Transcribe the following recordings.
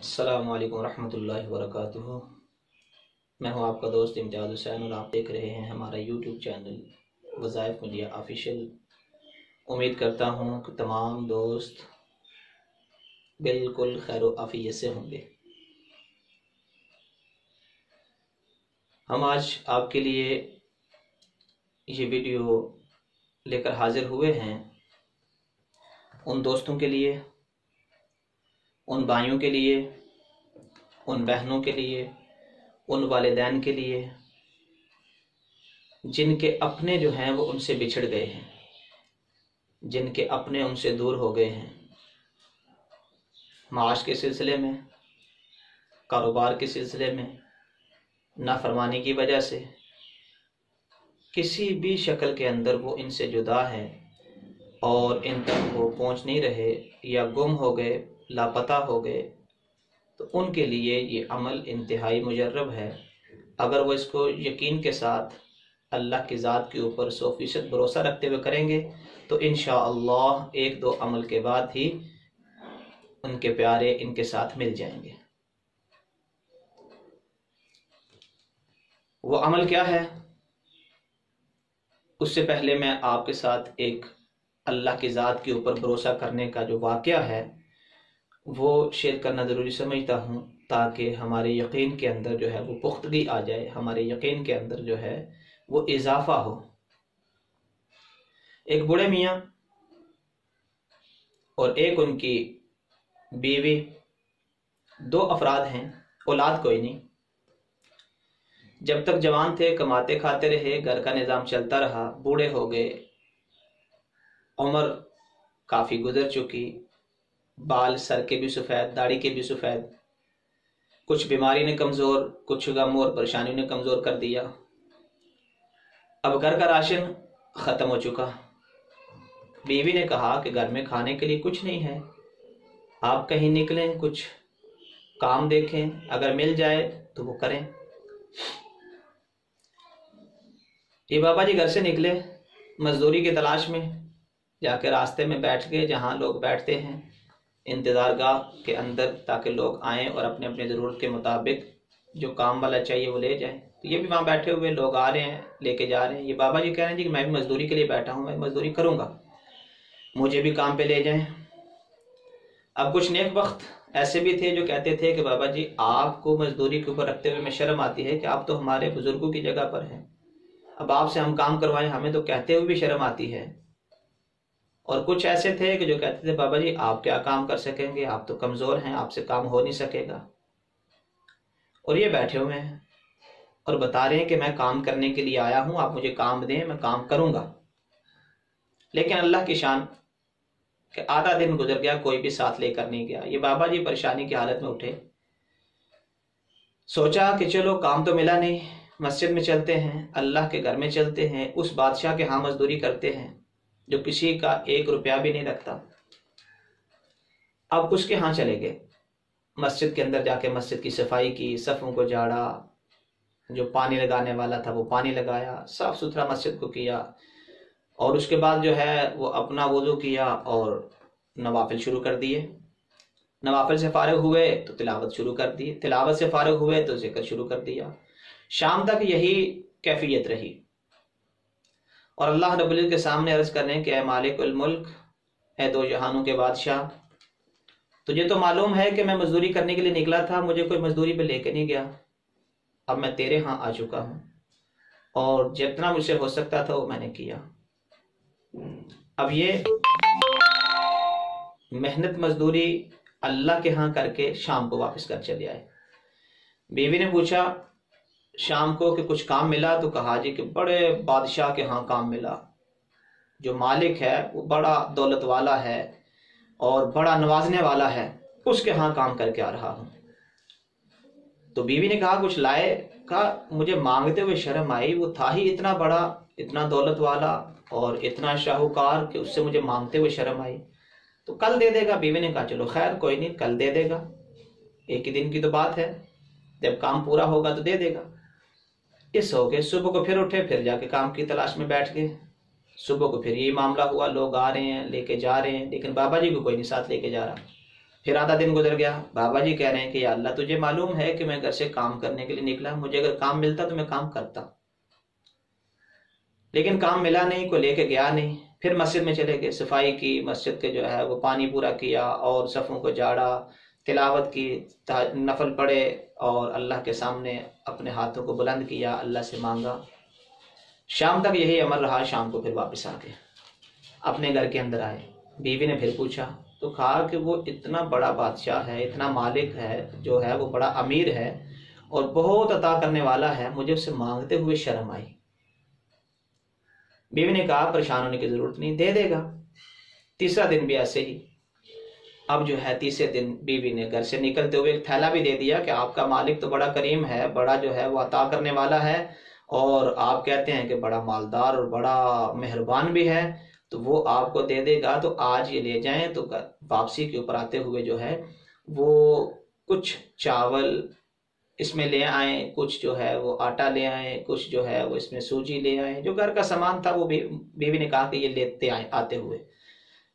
السلام علیکم ورحمۃ اللہ وبرکاتہ۔ میں ہوں آپ کا دوست امتیاز حسین اور آپ دیکھ رہے ہیں ہمارا یوٹیوب چینل وظائف میڈیا آفیشیل۔ امید کرتا ہوں کہ تمام دوست بالکل خیر و عافیت سے ہوں گے۔ ہم آج آپ کے لیے یہ ویڈیو لے کر حاضر ہوئے ہیں ان دوستوں کے لیے، ان بھائیوں کے لیے، ان بہنوں کے لیے، ان والدین کے لیے جن کے اپنے جو ہیں وہ ان سے بچھڑ گئے ہیں، جن کے اپنے ان سے دور ہو گئے ہیں، معاش کے سلسلے میں، کاروبار کے سلسلے میں، نافرمانی کی وجہ سے، کسی بھی شکل کے اندر وہ ان سے جدا ہے اور ان تک وہ پہنچ نہیں رہے یا گم ہو گئے، لاپتہ ہو گئے، تو ان کے لیے یہ عمل انتہائی مجرب ہے۔ اگر وہ اس کو یقین کے ساتھ اللہ کی ذات کے اوپر 100% بھروسہ رکھتے ہوئے کریں گے تو انشاءاللہ ایک دو عمل کے بعد ہی ان کے پیارے ان کے ساتھ مل جائیں گے۔ وہ عمل کیا ہے؟ اس سے پہلے میں آپ کے ساتھ ایک اللہ کی ذات کے اوپر بھروسہ کرنے کا جو واقعہ ہے وہ شیئر کرنا ضروری سمجھتا ہوں، تاکہ ہمارے یقین کے اندر جو ہے وہ پختگی آ جائے، ہمارے یقین کے اندر جو ہے وہ اضافہ ہو۔ ایک بوڑھے میاں اور ایک ان کی بیوی، دو افراد ہیں، اولاد کوئی نہیں۔ جب تک جوان تھے کماتے کھاتے رہے، گھر کا نظام چلتا رہا، بوڑھے ہو گئے، عمر کافی گزر چکی، بال سر کے بھی سفید، داڑھی کے بھی سفید، کچھ بیماری نے کمزور، کچھ غم اور پریشانی نے کمزور کر دیا۔ اب گھر کا راشن ختم ہو چکا۔ بیوی نے کہا کہ گھر میں کھانے کے لیے کچھ نہیں ہے، آپ کہیں نکلیں، کچھ کام دیکھیں، اگر مل جائے تو وہ کریں۔ یہ بابا جی گھر سے نکلے مزدوری کی تلاش میں، جا کے راستے میں بیٹھ گئے جہاں لوگ بیٹھتے ہیں انتظار گاہ کے اندر، تاکہ لوگ آئیں اور اپنے اپنے ضرورت کے مطابق جو کام والا چاہیے وہ لے جائیں۔ تو یہ بھی وہاں بیٹھے ہوئے لوگ آ رہے ہیں، لے کے جا رہے ہیں۔ یہ بابا جی کہہ رہے ہیں جی کہ میں بھی مزدوری کے لیے بیٹھا ہوں، میں مزدوری کروں گا، مجھے بھی کام پہ لے جائیں۔ اب کچھ نیک وقت ایسے بھی تھے جو کہتے تھے کہ بابا جی آپ کو مزدوری کے اوپر رکھتے ہوئے میں شرم آتی ہے کہ آپ تو ہمارے بزرگوں کی جگہ پر ہیں، اب آپ سے ہم کام کروائیں، ہمیں تو کہتے ہوئے بھی شرم آتی ہے۔ اور کچھ ایسے تھے کہ جو کہتے تھے بابا جی آپ کیا کام کر سکیں گے، آپ تو کمزور ہیں، آپ سے کام ہو نہیں سکے گا۔ اور یہ بیٹھے ہوئے ہیں اور بتا رہے ہیں کہ میں کام کرنے کے لیے آیا ہوں، آپ مجھے کام دیں، میں کام کروں گا۔ لیکن اللہ کی شان کہ آدھا دن گزر گیا، کوئی بھی ساتھ لے کر نہیں گیا۔ یہ بابا جی پریشانی کی حالت میں اٹھے، سوچا کہ چلو کام تو ملا نہیں، مسجد میں چلتے ہیں، اللہ کے گھر میں چلتے ہیں، اس بادشاہ کے ہاں مزدوری کرتے ہیں جو کسی کا 1 روپیہ بھی نہیں رکھتا۔ اب اس کے ہاں چلے گئے، مسجد کے اندر جا کے مسجد کی صفائی کی، صفوں کو جھاڑا، جو پانی لگانے والا تھا وہ پانی لگایا، صاف ستھرا مسجد کو کیا، اور اس کے بعد جو ہے وہ اپنا وضو کیا اور نوافل شروع کر دیے۔ نوافل سے فارغ ہوئے تو تلاوت شروع کر دی، تلاوت سے فارغ ہوئے تو ذکر شروع کر دیا۔ شام تک یہی کیفیت رہی، اور اللہ رب العزت کے سامنے عرض کرنے کہ اے مالک الملک، اے دو جہانوں کے بادشاہ، تجھے تو معلوم ہے کہ میں مزدوری کرنے کے لیے نکلا تھا، مجھے کوئی مزدوری پہ لے کے نہیں گیا، اب میں تیرے ہاں آ چکا ہوں اور جتنا مجھ سے ہو سکتا تھا وہ میں نے کیا۔ اب یہ محنت مزدوری اللہ کے ہاں کر کے شام کو واپس کر چلے آئے۔ بیوی نے پوچھا شام کو کہ کچھ کام ملا، تو کہا جی کہ بڑے بادشاہ کے ہاں کام ملا، جو مالک ہے وہ بڑا دولت والا ہے اور بڑا نوازنے والا ہے، اس کے ہاں کام کر کے آ رہا ہوں۔ تو بیوی نے کہا کچھ لائے؟ کہا مجھے مانگتے ہوئے شرم آئی، وہ تھا ہی اتنا بڑا، اتنا دولت والا اور اتنا شاہوکار کہ اس سے مجھے مانگتے ہوئے شرم آئی، تو کل دے دے گا۔ بیوی نے کہا چلو خیر کوئی نہیں، کل دے دے گا، ایک ہی دن کی تو بات ہے، جب کام پورا ہوگا تو دے دے گا۔ اس ہو گئے، صبح کو پھر اٹھے، پھر جا کے کام کی تلاش میں بیٹھ گئے۔ صبح کو پھر یہی معاملہ ہوا، لوگ آ رہے ہیں، لے کے جا رہے ہیں، لیکن بابا جی کو کوئی نہیں ساتھ لے کے جا رہا۔ پھر آدھا دن گزر گیا، بابا جی کہہ رہے ہیں کہ یا اللہ تجھے معلوم ہے کہ میں گھر سے کام کرنے کے لیے نکلا، مجھے اگر کام ملتا تو میں کام کرتا، لیکن کام ملا نہیں، کوئی لے کے گیا نہیں۔ پھر مسجد میں چلے گئے، صفائی کی، مسجد کے جو ہے وہ پانی پورا کیا اور صفوں کو جاڑا، تلاوت کی، نفل پڑھے اور اللہ کے سامنے اپنے ہاتھوں کو بلند کیا، اللہ سے مانگا۔ شام تک یہی عمل رہا، شام کو پھر واپس آ گئے، اپنے گھر کے اندر آئے۔ بیوی نے پھر پوچھا تو کہا کہ وہ اتنا بڑا بادشاہ ہے، اتنا مالک ہے، جو ہے وہ بڑا امیر ہے اور بہت عطا کرنے والا ہے، مجھے اس سے مانگتے ہوئے شرم آئی۔ بیوی نے کہا پریشان ہونے کی ضرورت نہیں، دے دے گا۔ تیسرا دن بھی ایسے ہی۔ اب جو ہے تیسرے دن بیوی نے گھر سے نکلتے ہوئے ایک تھیلا بھی دے دیا کہ آپ کا مالک تو بڑا کریم ہے، بڑا جو ہے وہ عطا کرنے والا ہے، اور آپ کہتے ہیں کہ بڑا مالدار اور بڑا مہربان بھی ہے، تو وہ آپ کو دے دے گا، تو آج یہ لے جائیں۔ تو واپسی کے اوپر آتے ہوئے جو ہے وہ کچھ چاول اس میں لے آئیں، کچھ جو ہے وہ آٹا لے آئیں، کچھ جو ہے وہ اس میں سوجی لے آئیں، جو گھر کا سامان تھا وہ بیوی نے کہا کہ یہ لیتے آئیں آتے ہوئے،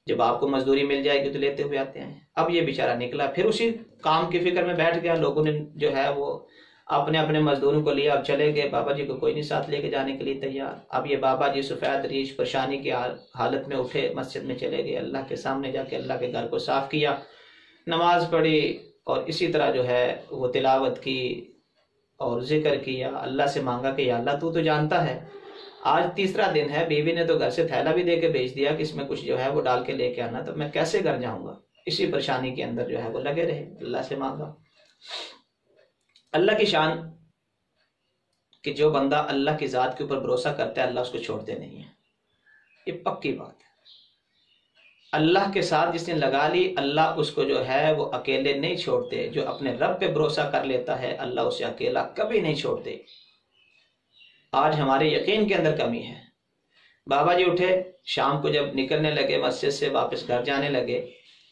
جب آپ کو مزدوری مل جائے گی تو لیتے ہوئے آتے ہیں۔ اب یہ بیچارہ نکلا، پھر اسی کام کی فکر میں بیٹھ گیا، لوگوں نے جو ہے وہ اپنے اپنے مزدوروں کو لیا، اب چلے گئے، بابا جی کو کوئی نہیں ساتھ لے کے جانے کے لیے تیار۔ اب یہ بابا جی سفید ریش پریشانی کی حالت میں اٹھے، مسجد میں چلے گئے، اللہ کے سامنے جا کے اللہ کے گھر کو صاف کیا، نماز پڑھی، اور اسی طرح جو ہے وہ تلاوت کی اور ذکر کیا، اللہ سے مانگا کہ یا اللہ تو جانتا ہے۔ آج تیسرا دن ہے، بیوی نے تو گھر سے تھیلا بھی دے کے بھیج دیا کہ اس میں کچھ جو ہے وہ ڈال کے لے کے آنا، تو میں کیسے گھر جاؤں گا؟ اسی پریشانی کے اندر جو ہے وہ لگے رہے، اللہ سے مانگا۔ اللہ کی شان کہ جو بندہ اللہ کی ذات کے اوپر بھروسہ کرتا ہے، اللہ اس کو چھوڑتے نہیں ہے، یہ پکی بات ہے۔ اللہ کے ساتھ جس نے لگا لی، اللہ اس کو جو ہے وہ اکیلے نہیں چھوڑتے۔ جو اپنے رب پہ بھروسہ کر لیتا ہے، اللہ اسے اکیلا کبھی نہیں چھوڑتے۔ آج ہمارے یقین کے اندر کمی ہے۔ بابا جی اٹھے، شام کو جب نکلنے لگے مسجد سے واپس گھر جانے لگے،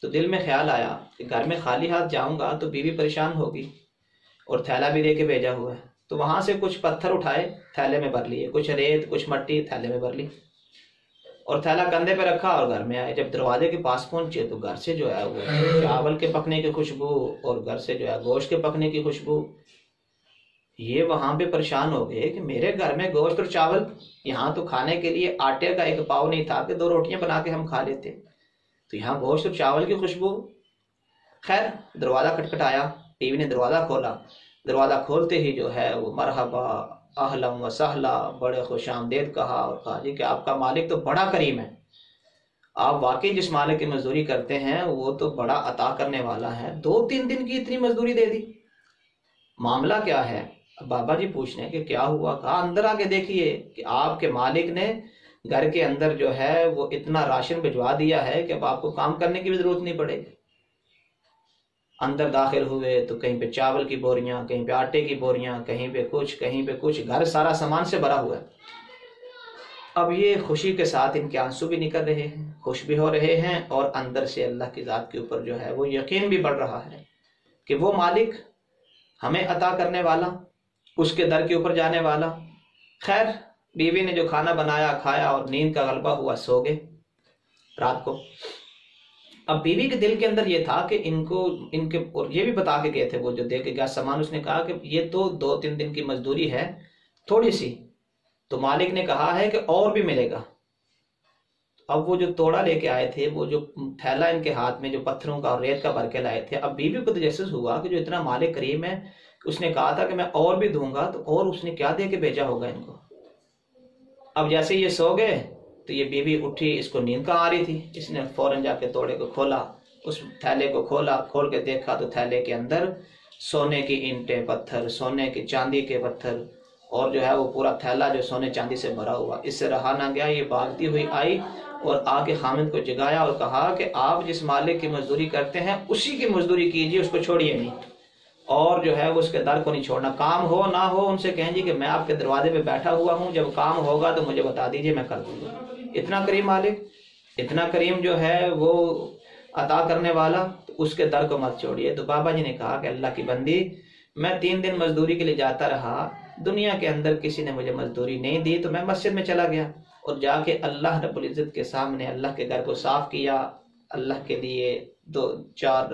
تو دل میں خیال آیا کہ گھر میں خالی ہاتھ جاؤں گا تو بیوی پریشان ہوگی، اور تھیلا بھی دے کے بھیجا ہوا ہے۔ تو وہاں سے کچھ پتھر اٹھائے، تھیلے میں بھر لیے، کچھ ریت کچھ مٹی تھیلے میں بھر لی، اور تھیلا کندھے پہ رکھا اور گھر میں آئے۔ جب دروازے کے پاس پہنچے تو گھر سے جو ہے وہ چاول کے پکنے کی خوشبو اور گھر سے جو ہے گوشت کے پکنے کی خوشبو۔ یہ وہاں پہ پریشان ہو گئے کہ میرے گھر میں گوشت اور چاول، یہاں تو کھانے کے لیے آٹے کا ایک پاؤ نہیں تھا کہ 2 روٹیاں بنا کے ہم کھا لیتے، تو یہاں گوشت اور چاول کی خوشبو۔ خیر دروازہ کھٹکھٹایا، بیوی نے دروازہ کھولا، دروازہ کھولتے ہی جو ہے وہ مرحبا اہلا و سہلا، بڑے خوش آمدید کہا، اور کہا جی کہ آپ کا مالک تو بڑا کریم ہے، آپ واقعی جس مالک کی مزدوری کرتے ہیں وہ تو بڑا عطا کرنے والا ہے، 2-3 دن کی اتنی مزدوری دے دی، معاملہ کیا ہے؟ اب بابا جی پوچھ رہے ہیں کہ کیا ہوا؟ کہا اندر آ کے دیکھیے کہ آپ کے مالک نے گھر کے اندر جو ہے وہ اتنا راشن بھجوا دیا ہے کہ اب آپ کو کام کرنے کی بھی ضرورت نہیں پڑے گی۔ اندر داخل ہوئے تو کہیں پہ چاول کی بوریاں، کہیں پہ آٹے کی بوریاں، کہیں پہ کچھ، گھر سارا سامان سے بھرا ہوا ہے۔ اب یہ خوشی کے ساتھ ان کے آنسو بھی نکل رہے ہیں، خوش بھی ہو رہے ہیں، اور اندر سے اللہ کی ذات کے اوپر جو ہے وہ یقین بھی بڑھ رہا ہے کہ وہ مالک ہمیں عطا کرنے والا، اس کے در کے اوپر جانے والا۔ خیر بیوی نے جو کھانا بنایا کھایا اور نیند کا غلبہ ہوا، سو گئے رات کو۔ اب بیوی کے دل کے اندر یہ تھا کہ ان کے اور یہ بھی بتا کے گئے تھے وہ جو دے کے گیا سامان، اس نے کہا کہ یہ تو 2-3 دن کی مزدوری ہے تھوڑی سی، تو مالک نے کہا ہے کہ اور بھی ملے گا۔ اب وہ جو توڑا لے کے آئے تھے، وہ جو تھیلا ان کے ہاتھ میں جو پتھروں کا اور ریت کا بھر کے لائے تھے، اب بیوی کو تجسس ہوا کہ جو اتنا مالک کریم ہے، اس نے کہا تھا کہ میں اور بھی دوں گا، تو اور اس نے کیا دے کے بھیجا ہوگا ان کو۔ اب جیسے یہ سو گئے تو یہ بیوی اٹھی، اس کو نیند کہاں آ رہی تھی، اس نے فوراً جا کے توڑے کو کھولا، اس تھیلے کو کھول کے دیکھا تو تھیلے کے اندر سونے کی اینٹیں پتھر، سونے کی چاندی کے پتھر، اور جو ہے وہ پورا تھیلا جو سونے چاندی سے بھرا ہوا۔ اس سے رہا نہ گیا، یہ بھاگتی ہوئی آئی اور آ کے خامد کو جگایا اور کہا کہ آپ جس مالک کی مزدوری کرتے ہیں اسی کی مزدوری کیجیے، اس کو چھوڑیے نہیں، اور جو ہے وہ اس کے در کو نہیں چھوڑنا، کام ہو نہ ہو ان سے کہیں جی کہ میں آپ کے دروازے پہ بیٹھا ہوا ہوں، جب کام ہوگا تو مجھے بتا دیجیے، میں کر دوں گا۔ اتنا کریم مالک، اتنا کریم جو ہے وہ عطا کرنے والا، تو اس کے در کو مت چھوڑیے۔ تو بابا جی نے کہا کہ اللہ کی بندی، میں 3 دن مزدوری کے لیے جاتا رہا، دنیا کے اندر کسی نے مجھے مزدوری نہیں دی، تو میں مسجد میں چلا گیا اور جا کے اللہ رب العزت کے سامنے اللہ کے گھر کو صاف کیا، اللہ کے لیے 4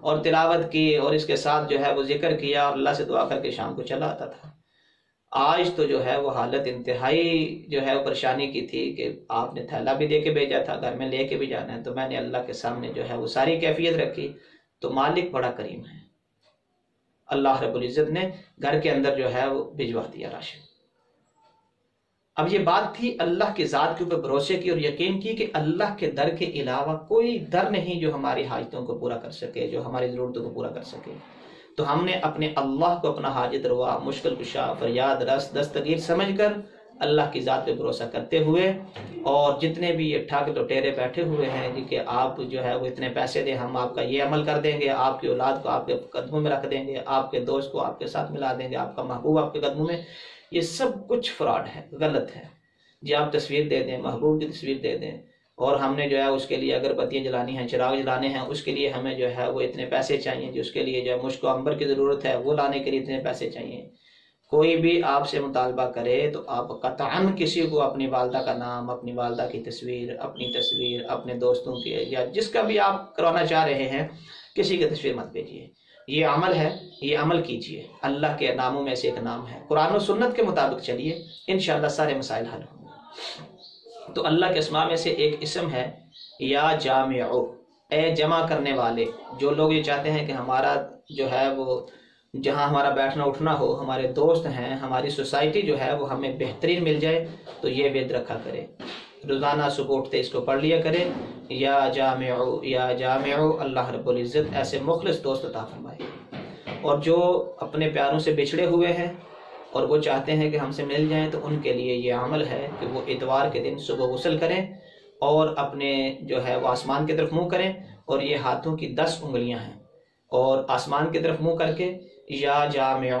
اور تلاوت کی، اور اس کے ساتھ جو ہے وہ ذکر کیا اور اللہ سے دعا کر کے شام کو چلا آتا تھا۔ آج تو جو ہے وہ حالت انتہائی جو ہے وہ پریشانی کی تھی کہ آپ نے تھیلا بھی دے کے بھیجا تھا، گھر میں لے کے بھی جانا ہے، تو میں نے اللہ کے سامنے جو ہے وہ ساری کیفیت رکھی، تو مالک بڑا کریم ہے، اللہ رب العزت نے گھر کے اندر جو ہے وہ بھجوا دیا راشن۔ اب یہ بات تھی اللہ کی ذات کے اوپر بھروسے کی اور یقین کی کہ اللہ کے در کے علاوہ کوئی در نہیں جو ہماری حاجتوں کو پورا کر سکے، جو ہماری ضرورتوں کو پورا کر سکے۔ تو ہم نے اپنے اللہ کو اپنا حاجت روا، مشکل کشا، فریاد رس، دستگیر سمجھ کر اللہ کی ذات پہ بھروسہ کرتے ہوئے، اور جتنے بھی یہ ٹھگ لٹیرے بیٹھے ہوئے ہیں جی کہ آپ جو ہے وہ اتنے پیسے دیں، ہم آپ کا یہ عمل کر دیں گے، آپ کی اولاد کو آپ کے قدموں میں رکھ دیں گے، آپ کے دوست کو آپ کے ساتھ ملا دیں گے، آپ کا محبوب آپ کے قدموں میں، یہ سب کچھ فراڈ ہے، غلط ہے۔ جی آپ تصویر دے دیں، محبوب کی تصویر دے دیں، اور ہم نے جو ہے اس کے لیے اگر بتیاں جلانی ہیں، چراغ جلانے ہیں، اس کے لیے ہمیں جو ہے وہ اتنے پیسے چاہیے، جس کے لیے جو ہے مشک و عنبر کی ضرورت ہے، وہ لانے کے لیے اتنے پیسے چاہیے۔ کوئی بھی آپ سے مطالبہ کرے تو آپ قطعاً کسی کو اپنی والدہ کا نام، اپنی والدہ کی تصویر، اپنی تصویر، اپنے دوستوں کی یا جس کا بھی آپ کروانا چاہ رہے ہیں، کسی کی تصویر مت بھیجیے۔ یہ عمل ہے، یہ عمل کیجئے، اللہ کے ناموں میں سے ایک نام ہے، قرآن و سنت کے مطابق چلیے، انشاءاللہ سارے مسائل حل ہوں گے۔ تو اللہ کے اسماء میں سے ایک اسم ہے یا جامع، اے جمع کرنے والے۔ جو لوگ یہ چاہتے ہیں کہ ہمارا جو ہے وہ جہاں ہمارا بیٹھنا اٹھنا ہو، ہمارے دوست ہیں، ہماری سوسائٹی جو ہے وہ ہمیں بہترین مل جائے، تو یہ وید رکھا کرے، روزانہ صبح اٹھتے اس کو پڑھ لیا کرے، یا جامع یا جامع، اللہ رب العزت ایسے مخلص دوست عطا فرمائے۔ اور جو اپنے پیاروں سے بچھڑے ہوئے ہیں اور وہ چاہتے ہیں کہ ہم سے مل جائیں، تو ان کے لیے یہ عمل ہے کہ وہ اتوار کے دن صبح غسل کریں اور اپنے جو ہے وہ آسمان کی طرف منہ کریں، اور یہ ہاتھوں کی 10 انگلیاں ہیں، اور آسمان کی طرف منہ کر کے یا جامع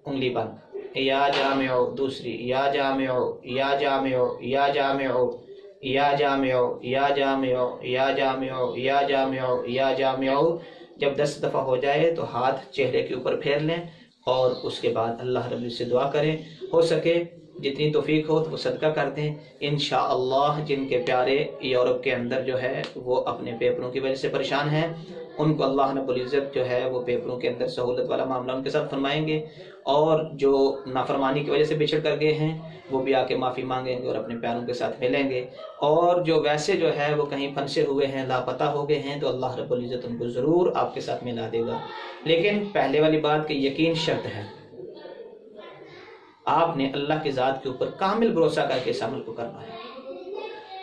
انگلی بند، یا جامع دوسری، یا جامع یا جامع یا جامع یا جامع یا جامع یا جامع یا جامع یا جامع۔ جب 10 دفعہ ہو جائے تو ہاتھ چہرے کے اوپر پھیر لیں، اور اس کے بعد اللہ رب سے دعا کریں، ہو سکے جتنی توفیق ہو تو وہ صدقہ کر دیں۔ انشاءاللہ جن کے پیارے یورپ کے اندر جو ہے وہ اپنے پیپروں کی وجہ سے پریشان ہیں، ان کو اللہ رب العزت جو ہے وہ پیپروں کے اندر سہولت والا معاملہ ان کے ساتھ فرمائیں گے، اور جو نافرمانی کی وجہ سے بچھڑ کر گئے ہیں وہ بھی آ کے معافی مانگیں گے اور اپنے پیاروں کے ساتھ ملیں گے، اور جو ویسے جو ہے وہ کہیں پھنسے ہوئے ہیں، لاپتہ ہو گئے ہیں، تو اللہ رب العزت ان کو ضرور آپ کے ساتھ ملا دے گا۔ لیکن پہلے والی بات کہ یقین شرط ہے، آپ نے اللہ کی ذات کے اوپر کامل بھروسہ کر کے اس عمل کو کرنا ہے۔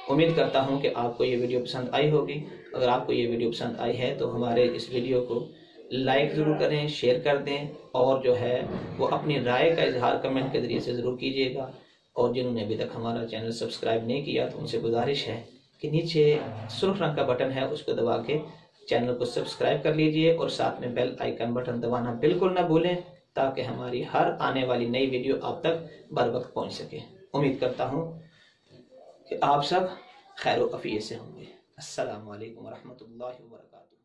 امید کرتا ہوں کہ آپ کو یہ ویڈیو پسند آئی ہوگی۔ اگر آپ کو یہ ویڈیو پسند آئی ہے تو ہمارے اس ویڈیو کو لائک ضرور کریں، شیئر کر دیں، اور جو ہے وہ اپنی رائے کا اظہار کمنٹ کے ذریعے سے ضرور کیجیے گا۔ اور جنہوں نے ابھی تک ہمارا چینل سبسکرائب نہیں کیا تو ان سے گزارش ہے کہ نیچے سرخ رنگ کا بٹن ہے، اس کو دبا کے چینل کو سبسکرائب کر لیجئے، اور ساتھ میں بیل آئیکن بٹن دبانا بالکل نہ بھولیں، تاکہ ہماری ہر آنے والی نئی ویڈیو آپ تک بر وقت پہنچ سکے۔ امید کرتا ہوں کہ آپ سب خیر و عافیت سے ہوں گے۔ السلام علیکم ورحمۃ اللہ وبرکاتہ۔